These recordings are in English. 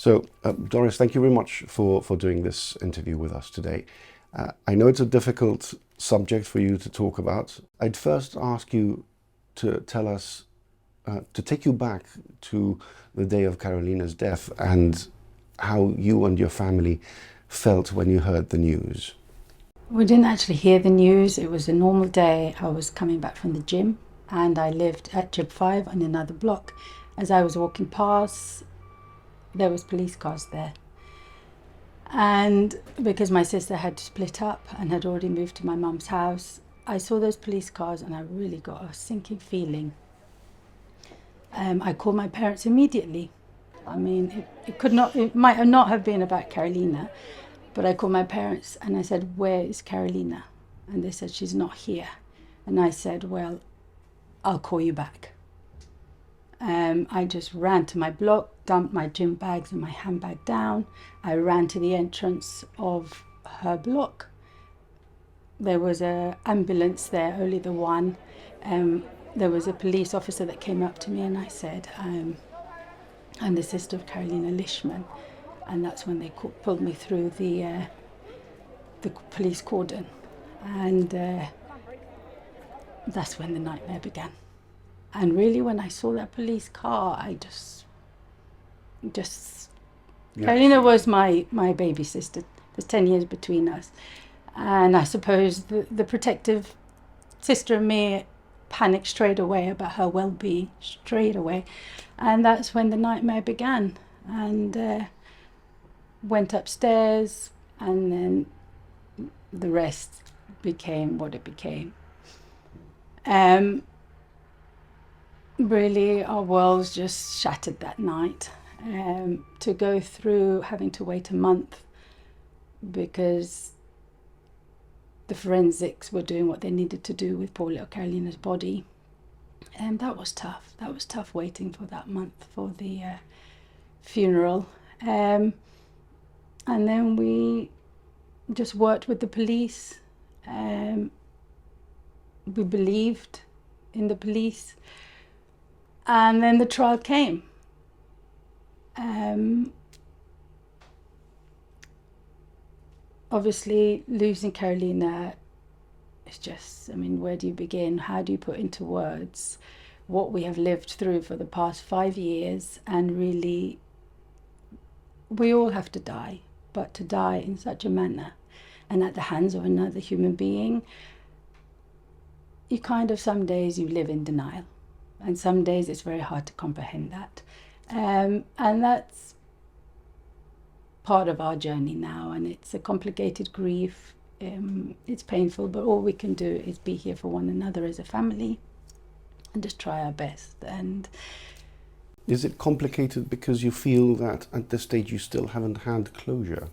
So, Doris, thank you very much for doing this interview with us today. I know it's a difficult subject for you to talk about. I'd first ask you to tell us, to take you back to the day of Carolina's death and how you and your family felt when you heard the news. We didn't actually hear the news. It was a normal day. I was coming back from the gym and I lived at Gym 5 on another block. As I was walking past, there was police cars there. And because my sister had split up and had already moved to my mum's house, I saw those police cars and I really got a sinking feeling. I called my parents immediately. I mean, it might not have been about Carolina, but I called my parents and I said, "Where is Carolina?" And they said, "She's not here." And I said, "Well, I'll call you back." I just ran to my block, dumped my gym bags and my handbag down. I ran to the entrance of her block. There was an ambulance there, only the one. There was a police officer that came up to me and I said, "I'm the sister of Carolina Lishman." And that's when they pulled me through the police cordon. And that's when the nightmare began. And really, when I saw that police car, I just Carolina was my baby sister. There's 10 years between us. And I suppose the protective sister in me panicked straight away about her well-being, straight away. And that's when the nightmare began. And went upstairs, and then the rest became what it became. Really, our worlds just shattered that night. To go through having to wait a month because the forensics were doing what they needed to do with poor little Carolina's body. And that was tough. That was tough waiting for that month for the funeral. And then we just worked with the police. We believed in the police. And then the trial came. Obviously, losing Carolina is just, I mean, where do you begin? How do you put into words what we have lived through for the past 5 years? And really, we all have to die, but to die in such a manner and at the hands of another human being, you kind of, some days you live in denial. And some days it's very hard to comprehend that. And that's part of our journey now. And it's a complicated grief. It's painful, but all we can do is be here for one another as a family and just try our best. And is it complicated because you feel that at this stage you still haven't had closure?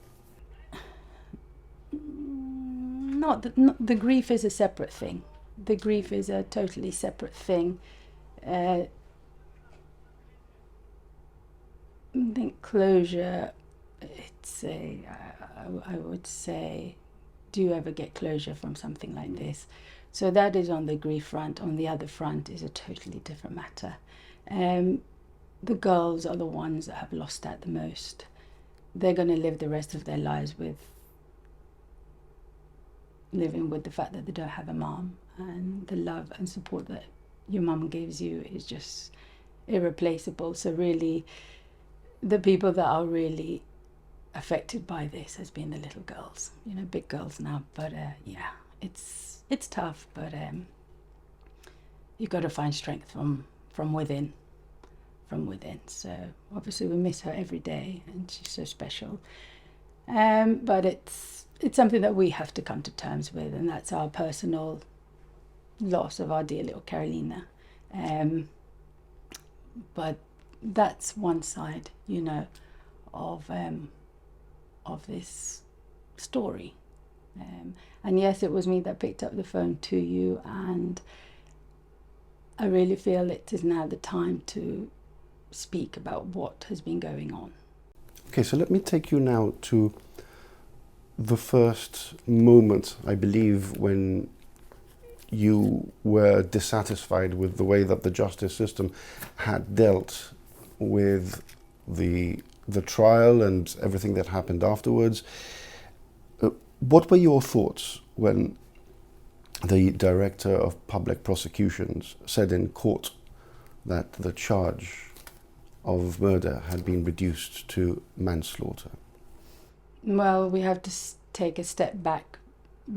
The grief is a separate thing. The grief is a totally separate thing. I think closure, I would say, do you ever get closure from something like this? So that is on the grief front. On the other front is a totally different matter. The girls are the ones that have lost out the most. They're going to live the rest of their lives living with the fact that they don't have a mom, and the love and support that your mum gives you is just irreplaceable. So really, the people that are really affected by this has been the little girls, big girls now. But yeah, it's tough, but you've got to find strength from within. So obviously we miss her every day, and she's so special. But it's something that we have to come to terms with, and that's our personal loss of our dear little Carolina. But that's one side, of this story. And yes, it was me that picked up the phone to you, and I really feel it is now the time to speak about what has been going on. Okay, so let me take you now to the first moment, I believe, when you were dissatisfied with the way that the justice system had dealt with the the trial and everything that happened afterwards. What were your thoughts when the Director of Public Prosecutions said in court that the charge of murder had been reduced to manslaughter? Well, we have to take a step back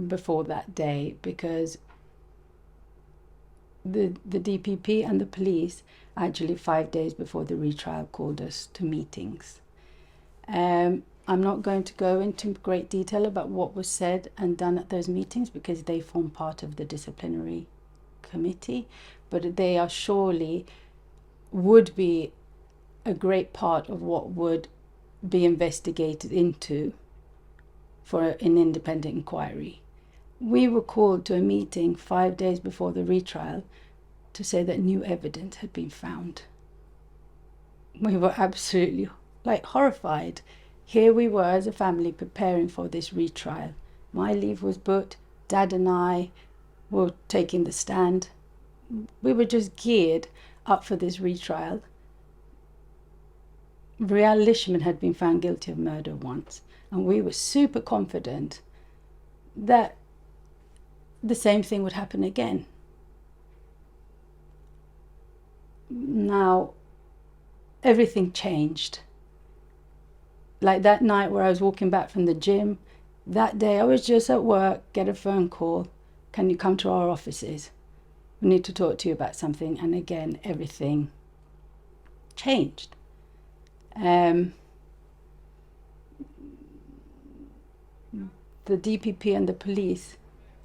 before that day, because the DPP and the police actually 5 days before the retrial called us to meetings. I'm not going to go into great detail about what was said and done at those meetings because they form part of the disciplinary committee, but they are surely would be a great part of what would be investigated into for an independent inquiry. We were called to a meeting 5 days before the retrial to say that new evidence had been found. We were absolutely horrified. Here we were as a family preparing for this retrial. My leave was booked, Dad and I were taking the stand. We were just geared up for this retrial. Carolina Lishman had been found guilty of murder once, and we were super confident that the same thing would happen again. Now, everything changed. Like that night where I was walking back from the gym, that day I was just at work, get a phone call, can you come to our offices? We need to talk to you about something. And again, everything changed. The DPP and the police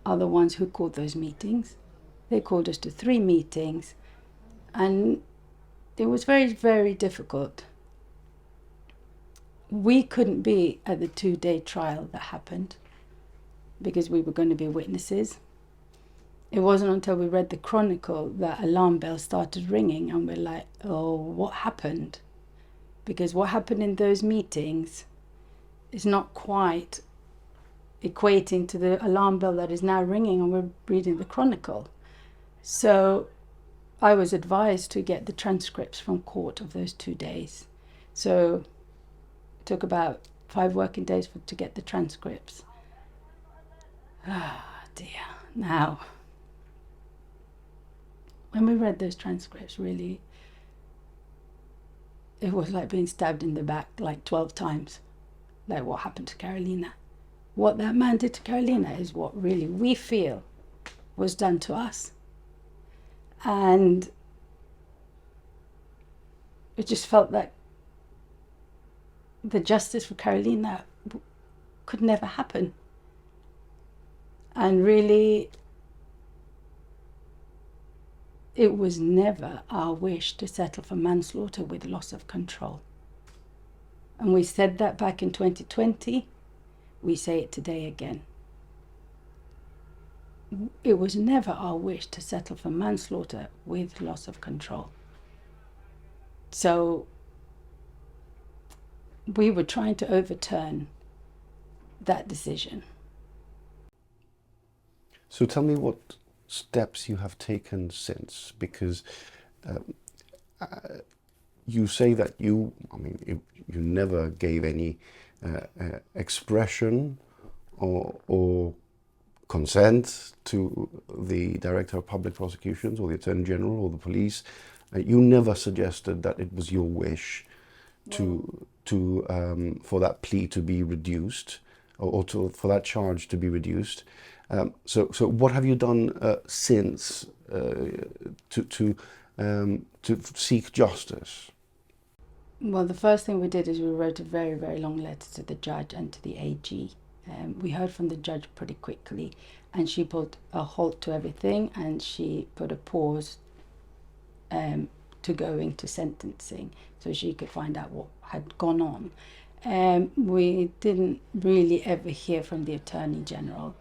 are the ones who called those meetings. They called us to 3 meetings, and it was very, very difficult. We couldn't be at the 2-day trial that happened because we were going to be witnesses. It wasn't until we read the Chronicle that alarm bells started ringing, and we're like, oh, what happened? Because what happened in those meetings is not quite equating to the alarm bell that is now ringing, and we're reading the Chronicle. So I was advised to get the transcripts from court of those 2 days. So it took about 5 working days to get the transcripts. Ah, dear. Now, when we read those transcripts, really, it was like being stabbed in the back like 12 times. Like what happened to Carolina. What that man did to Carolina is what really we feel was done to us. And it just felt like the justice for Carolina could never happen. And really, it was never our wish to settle for manslaughter with loss of control. And we said that back in 2020. We say it today again. It was never our wish to settle for manslaughter with loss of control. So we were trying to overturn that decision. So tell me what steps you have taken since, because you say that you never gave any expression or consent to the Director of Public Prosecutions or the Attorney General or the police. You never suggested that it was your wish for that plea to be reduced or for that charge to be reduced. So what have you done since to seek justice? Well, the first thing we did is we wrote a very, very long letter to the judge and to the AG. We heard from the judge pretty quickly, and she put a halt to everything, and she put a pause to going to sentencing so she could find out what had gone on. We didn't really ever hear from the Attorney General.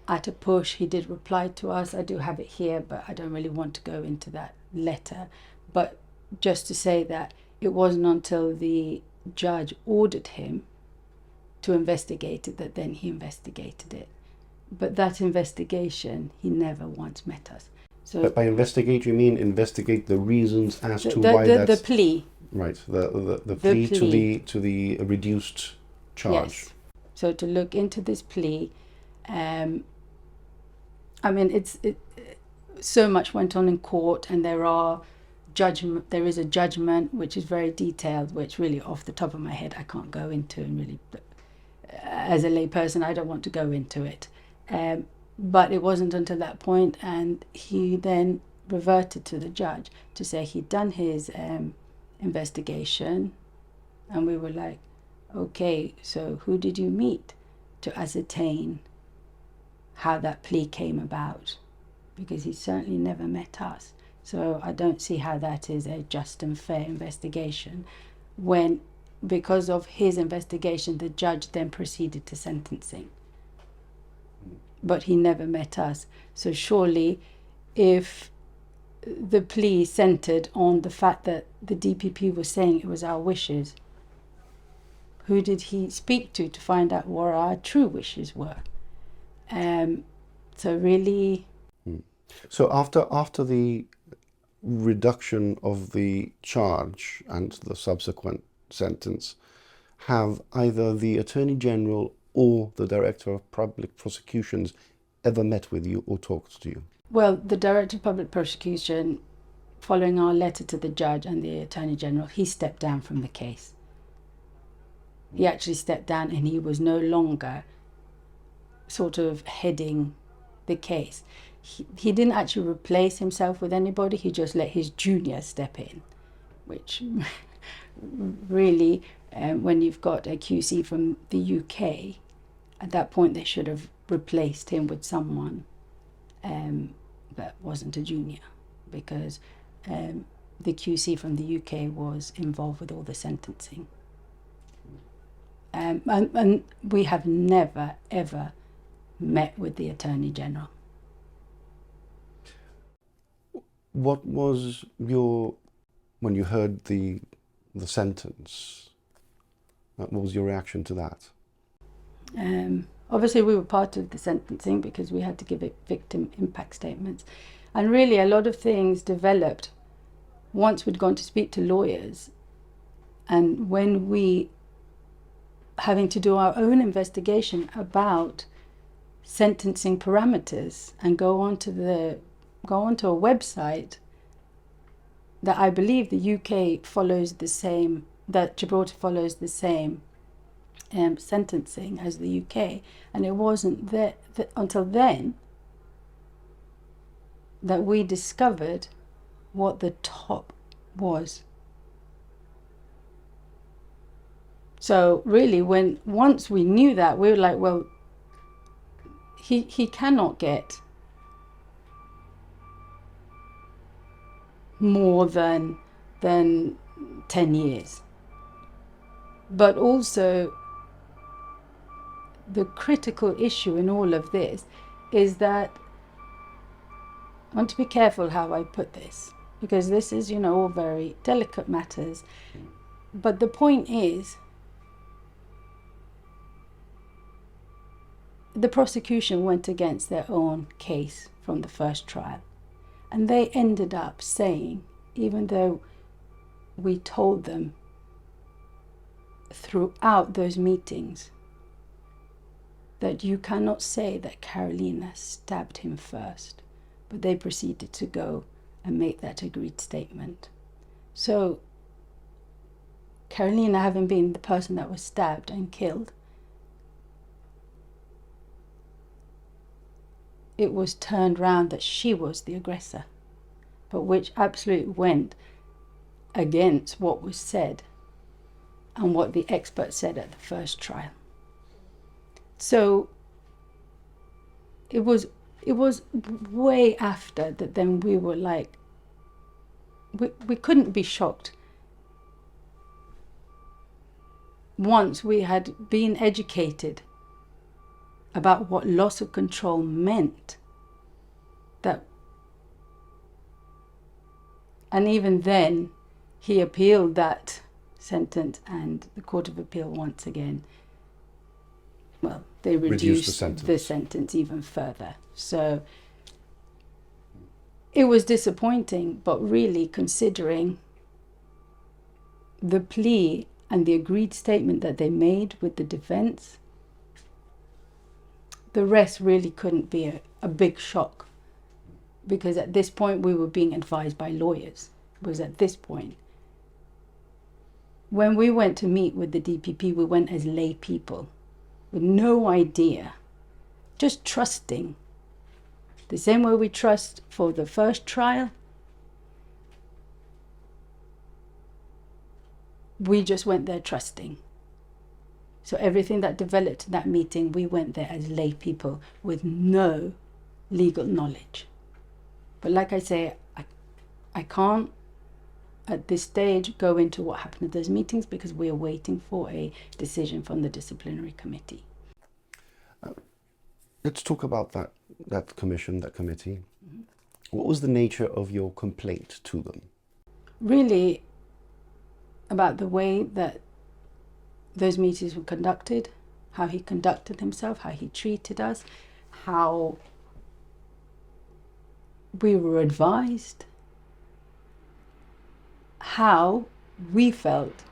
At a push, he did reply to us. I do have it here, but I don't really want to go into that letter. But just to say that it wasn't until the judge ordered him to investigate it that then he investigated it. But that investigation, he never once met us. So But by investigate, you mean investigate the reasons as to why the plea. Right, the plea to the reduced charge. Yes. So to look into this plea, I mean, so much went on in court, and there is a judgment which is very detailed, which really off the top of my head I can't go into, and really, as a lay person, I don't want to go into it. But it wasn't until that point, and he then reverted to the judge to say he'd done his investigation, and we were like, okay, so who did you meet to ascertain how that plea came about? Because he certainly never met us. So I don't see how that is a just and fair investigation when, because of his investigation, the judge then proceeded to sentencing. But he never met us. So surely if the plea centered on the fact that the DPP was saying it was our wishes, who did he speak to find out what our true wishes were? So really... So after the reduction of the charge and the subsequent sentence, have either the Attorney General or the Director of Public Prosecutions ever met with you or talked to you? Well, the Director of Public Prosecution, following our letter to the judge and the Attorney General, he stepped down from the case. He actually stepped down, and he was no longer sort of heading the case. He didn't actually replace himself with anybody, he just let his junior step in, which really, when you've got a QC from the UK, at that point they should have replaced him with someone that wasn't a junior, because the QC from the UK was involved with all the sentencing. And we have never, ever met with the Attorney General. What was when you heard the sentence, what was your reaction to that? Obviously we were part of the sentencing because we had to give victim impact statements. And really a lot of things developed once we'd gone to speak to lawyers, and when we having to do our own investigation about sentencing parameters and go onto a website that I believe the UK follows the same, that Gibraltar follows the same sentencing as the UK, and it wasn't there until then that we discovered what the top was. So really, once we knew that, we were like, well, he cannot get more than 10 years. But also, the critical issue in all of this is that, I want to be careful how I put this, because this is, all very delicate matters. But the point is, the prosecution went against their own case from the first trial. And they ended up saying, even though we told them throughout those meetings that you cannot say that Carolina stabbed him first, but they proceeded to go and make that agreed statement. So Carolina, having been the person that was stabbed and killed, it was turned round that she was the aggressor, but which absolutely went against what was said and what the expert said at the first trial. So it was way after that then we were like, we couldn't be shocked. Once we had been educated about what loss of control meant, and even then he appealed that sentence, and the Court of Appeal once again, well, they reduced the sentence even further. So it was disappointing, but really considering the plea and the agreed statement that they made with the defense, the rest really couldn't be a big shock, because at this point we were being advised by lawyers. It was at this point. When we went to meet with the DPP, we went as lay people with no idea, just trusting. The same way we trust for the first trial, we just went there trusting. So everything that developed in that meeting, we went there as lay people with no legal knowledge. But like I say, I can't at this stage go into what happened at those meetings because we are waiting for a decision from the disciplinary committee. Let's talk about that commission, that committee. Mm-hmm. What was the nature of your complaint to them? Really about the way that those meetings were conducted, how he conducted himself, how he treated us, how we were advised, how we felt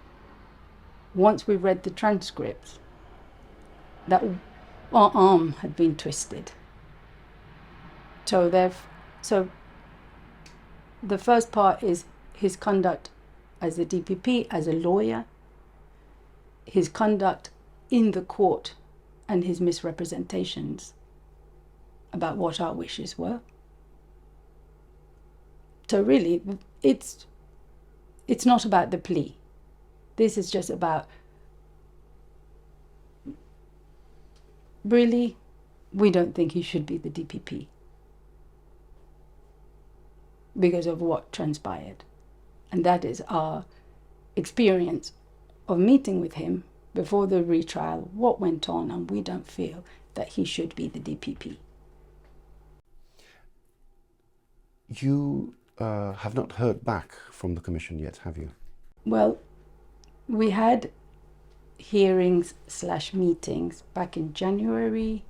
once we read the transcripts that our arm had been twisted. So the first part is his conduct as a DPP, as a lawyer, his conduct in the court and his misrepresentations about what our wishes were. So really, it's not about the plea. This is just about, really, we don't think he should be the DPP because of what transpired. And that is our experience of meeting with him before the retrial, what went on, and we don't feel that he should be the DPP. You have not heard back from the commission yet, have you? Well, we had hearings/meetings back in January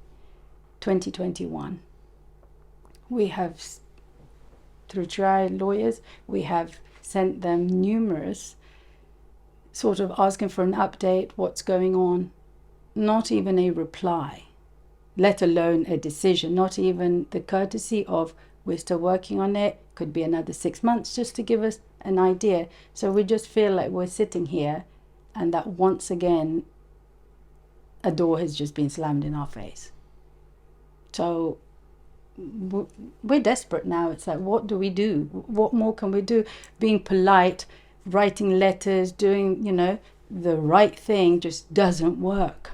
2021. We have, through trial lawyers, we have sent them numerous sort of asking for an update, what's going on, not even a reply, let alone a decision, not even the courtesy of, we're still working on it, could be another 6 months, just to give us an idea. So we just feel like we're sitting here and that once again, a door has just been slammed in our face. So we're desperate now. It's like, what do we do? What more can we do? Being polite, writing letters, doing, the right thing just doesn't work.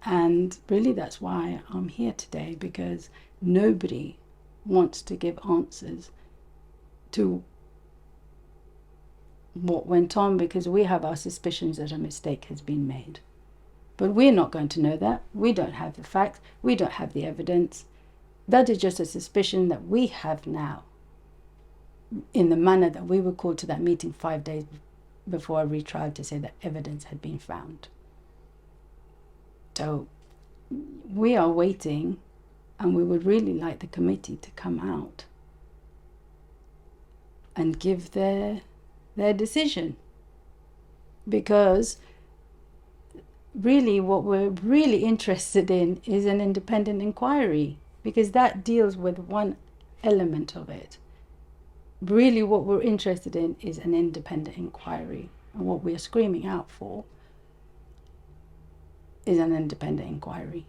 And really that's why I'm here today, because nobody wants to give answers to what went on, because we have our suspicions that a mistake has been made. But we're not going to know that. We don't have the facts. We don't have the evidence. That is just a suspicion that we have now, in the manner that we were called to that meeting 5 days before a retrial to say that evidence had been found. So we are waiting, and we would really like the committee to come out and give their decision. Because really what we're really interested in is an independent inquiry, because that deals with one element of it. Really what we're interested in is an independent inquiry, and what we're screaming out for is an independent inquiry.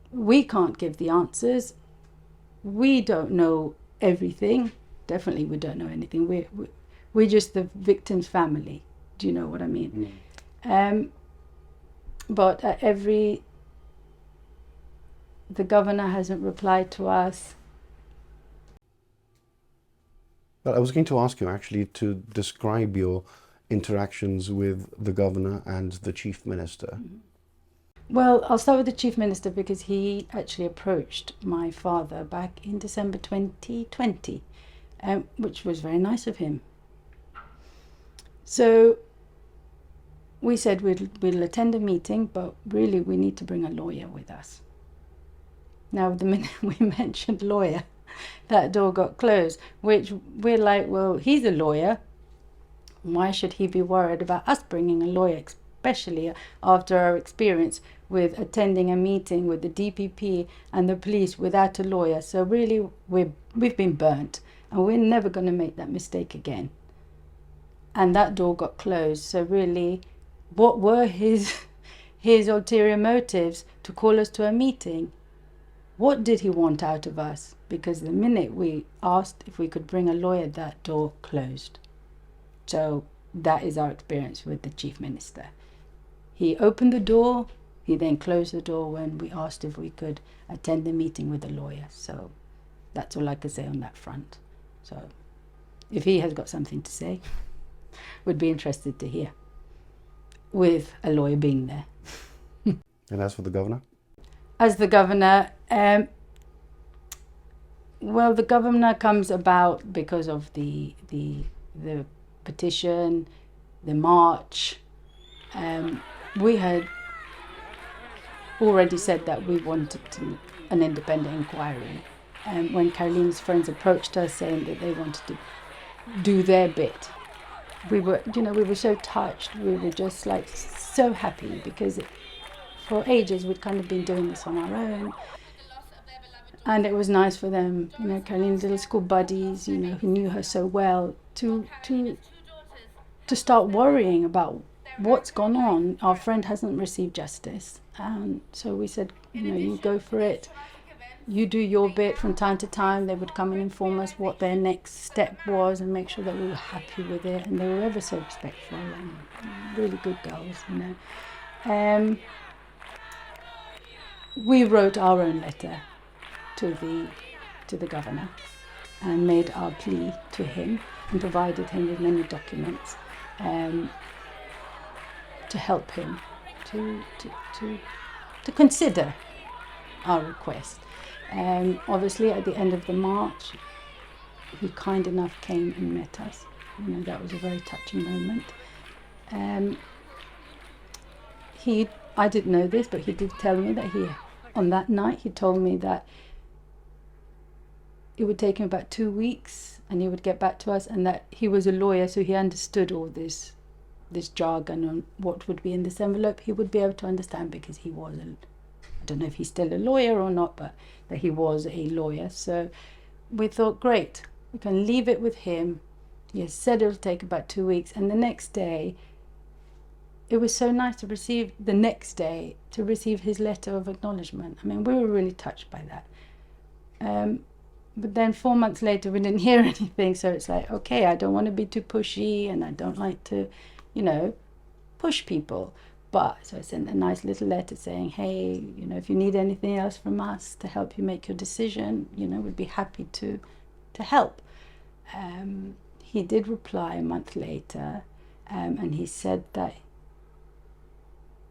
We can't give the answers. We don't know everything. Definitely we don't know anything. We're just the victim's family. Do you know what I mean? But the governor hasn't replied to us. Well, I was going to ask you actually to describe your interactions with the governor and the chief minister. Well, I'll start with the chief minister, because he actually approached my father back in December 2020, which was very nice of him. So we said we'll attend a meeting, but really we need to bring a lawyer with us. Now, the minute we mentioned lawyer, that door got closed, which we're like, well, he's a lawyer. Why should he be worried about us bringing a lawyer, especially after our experience with attending a meeting with the DPP and the police without a lawyer? So really, we've been burnt, and we're never going to make that mistake again. And that door got closed. So really, what were his ulterior motives to call us to a meeting? What did he want out of us? Because the minute we asked if we could bring a lawyer, that door closed. So that is our experience with the Chief Minister. He opened the door, he then closed the door when we asked if we could attend the meeting with a lawyer. So that's all I can say on that front. So if he has got something to say, would be interested to hear, with a lawyer being there. And as for the governor? As the governor, well, the governor comes about because of the petition, the march. We had already said that we wanted an independent inquiry. When Carolina's friends approached us saying that they wanted to do their bit, we were so touched. We were just like so happy, because for ages we'd kind of been doing this on our own. And it was nice for them, Carolina's little school buddies, who knew her so well, to start worrying about what's gone on. Our friend hasn't received justice. And so we said, you go for it. You do your bit. From time to time, they would come and inform us what their next step was and make sure that we were happy with it. And they were ever so respectful and really good girls, We wrote our own letter to the governor and made our plea to him and provided him with many documents to help him to consider our request. Obviously, at the end of the march, he kind enough came and met us. That was a very touching moment. I didn't know this, but he did tell me that on that night, he told me that it would take him about 2 weeks and he would get back to us, and that he was a lawyer, so he understood all this jargon on what would be in this envelope. He would be able to understand because he was I don't know if he's still a lawyer or not, but that he was a lawyer. So we thought, great, we can leave it with him. He has said it'll take about 2 weeks. And the next day, it was so nice to receive his letter of acknowledgement. We were really touched by that. But then 4 months later, we didn't hear anything. So it's like, okay, I don't want to be too pushy, and I don't like to, push people. But so I sent a nice little letter saying, hey, if you need anything else from us to help you make your decision, we'd be happy to help. He did reply a month later, and he said that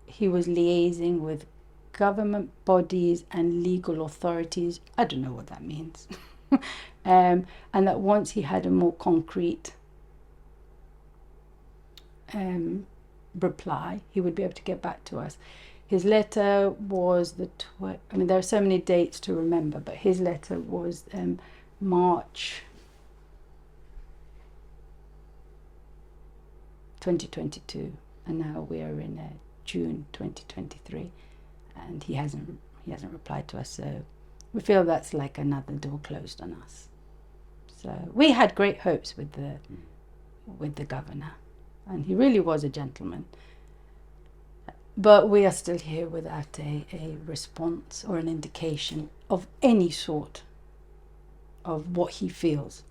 he was liaising with government bodies and legal authorities. I don't know what that means. And that once he had a more concrete reply, he would be able to get back to us. His letter was there are so many dates to remember, but his letter was March 2022, and now we are in June 2023, and he hasn't replied to us. So we feel that's like another door closed on us. So we had great hopes with the governor, and he really was a gentleman. But we are still here without a response or an indication of any sort of what he feels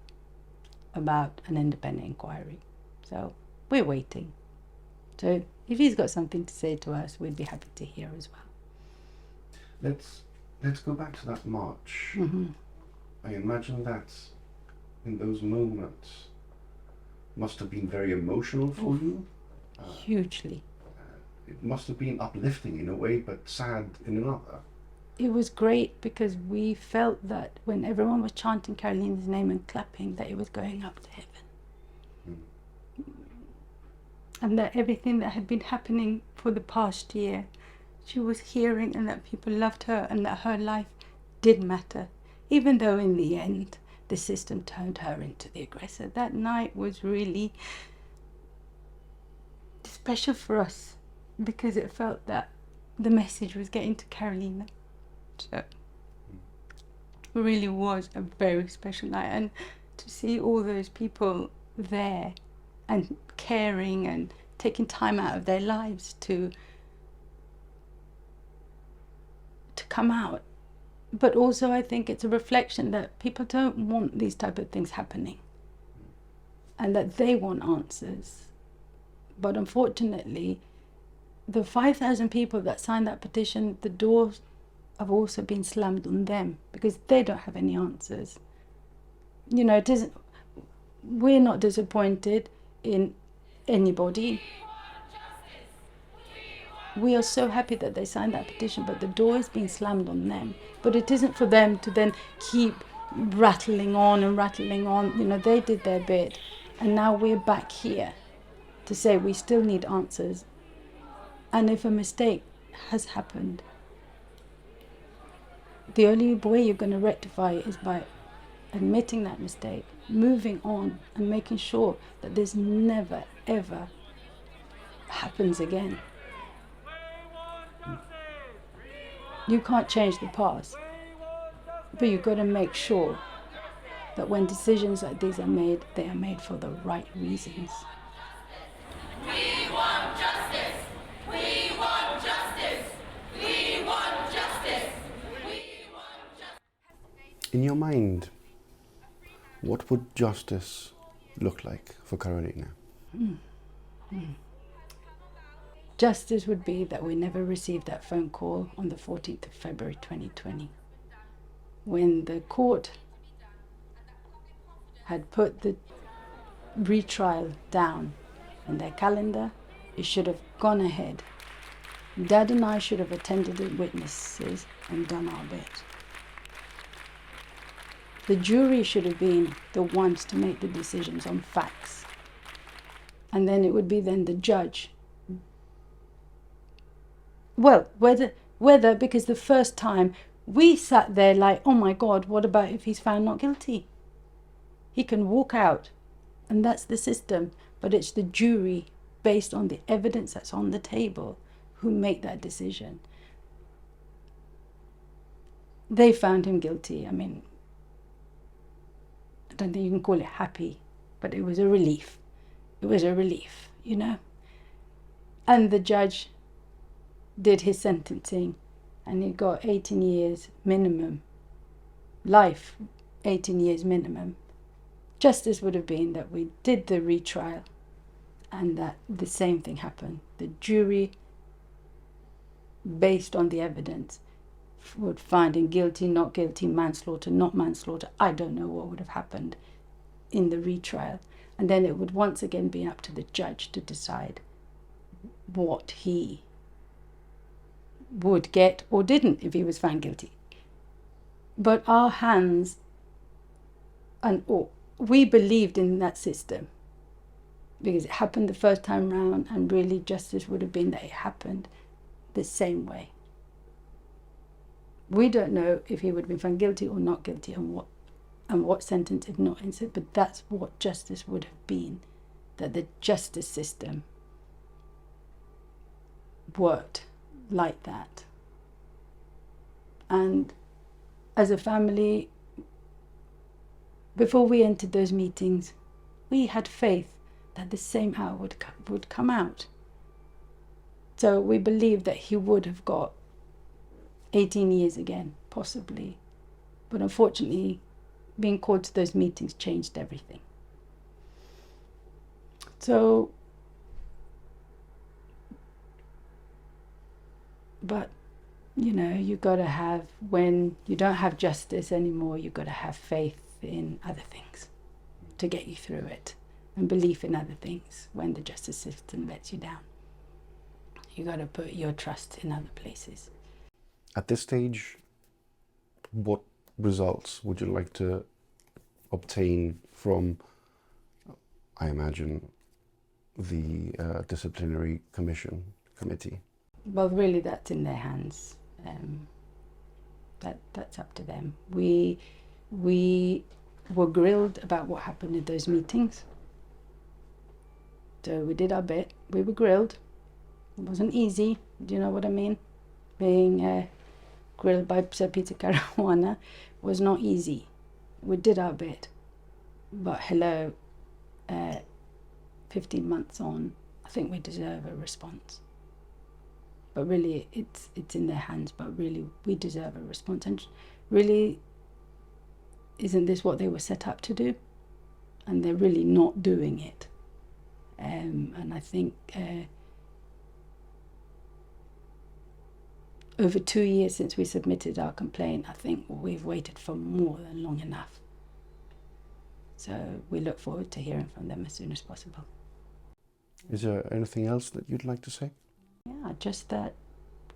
about an independent inquiry. So we're waiting. So if he's got something to say to us, we'd be happy to hear as well. Let's go back to that march. Mm-hmm. I imagine that in those moments must have been very emotional for you. Hugely. It must have been uplifting in a way, but sad in another. It was great because we felt that when everyone was chanting Carolina's name and clapping, that it was going up to heaven. And that everything that had been happening for the past year, she was hearing, and that people loved her, and that her life did matter. even though in the end the system turned her into the aggressor. That night was really special for us because it felt that the message was getting to Carolina. So it really was a very special night, and to see all those people there and caring and taking time out of their lives to come out. But also I think it's a reflection that people don't want these type of things happening and that they want answers. But unfortunately, the 5,000 people that signed that petition, the doors have also been slammed on them because they don't have any answers. You know, we're not disappointed in anybody. We are so happy that they signed that petition, but the door is being slammed on them. But it isn't for them to then keep rattling on and rattling on. You know, they did their bit, and now we're back here to say we still need answers. And if a mistake has happened, the only way you're going to rectify it is by admitting that mistake, moving on, and making sure that this never, ever happens again. You can't change the past, but you've got to make sure that when decisions like these are made, they are made for the right reasons. We want justice! We want justice! We want justice! We want justice! In your mind, what would justice look like for Carolina? Justice would be that we never received that phone call on the 14th of February 2020, when the court had put the retrial down in their calendar. It should have gone ahead. Dad and I should have attended the witnesses and done our bit. The jury should have been the ones to make the decisions on facts. And then it would be then the judge. Well, whether because the first time we sat there like, oh my God, what about if he's found not guilty? He can walk out, and that's the system. But it's the jury, based on the evidence that's on the table, who make that decision. They found him guilty. I mean, I don't think you can call it happy, but it was a relief. It was a relief, you know. And the judge did his sentencing, and he got 18 years minimum, life, 18 years minimum. Justice would have been that we did the retrial and that the same thing happened. The jury, based on the evidence, would find him guilty, not guilty, manslaughter, not manslaughter. I don't know what would have happened in the retrial. And then it would once again be up to the judge to decide what he would get or didn't if he was found guilty. But our hands, we believed in that system because it happened the first time round, and really justice would have been that it happened the same way. We don't know if he would have been found guilty or not guilty, and what sentence if not innocent, but that's what justice would have been, that the justice system worked like that. And as a family, before we entered those meetings, we had faith that the same hour would come out. So we believed that he would have got 18 years again, possibly. But unfortunately, being called to those meetings changed everything. So, but, you know, you got to have, when you don't have justice anymore, you got to have faith in other things to get you through it, and belief in other things when the justice system lets you down. You got to put your trust in other places. At this stage, what results would you like to obtain from, I imagine, the disciplinary committee? Well, really, that's in their hands. That's up to them. We We were grilled about what happened in those meetings. So we did our bit. We were grilled. It wasn't easy. Do you know what I mean? Being grilled by Sir Peter Caruana was not easy. We did our bit. But hello, 15 months on, I think we deserve a response. But really, it's in their hands, but really, we deserve a response. And really, isn't this what they were set up to do? And they're really not doing it. And I think over 2 years since we submitted our complaint, I think we've waited for more than long enough. So we look forward to hearing from them as soon as possible. Is there anything else that you'd like to say? Yeah, just that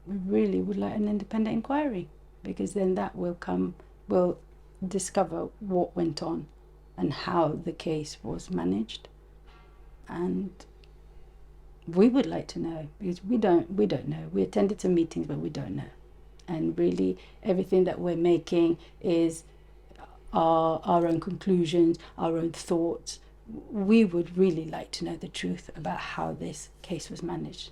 we really would like an independent inquiry, because then that will discover what went on and how the case was managed. And we would like to know, because we don't know. We attended some meetings, but we don't know. And really, everything that we're making is our own conclusions, our own thoughts. We would really like to know the truth about how this case was managed.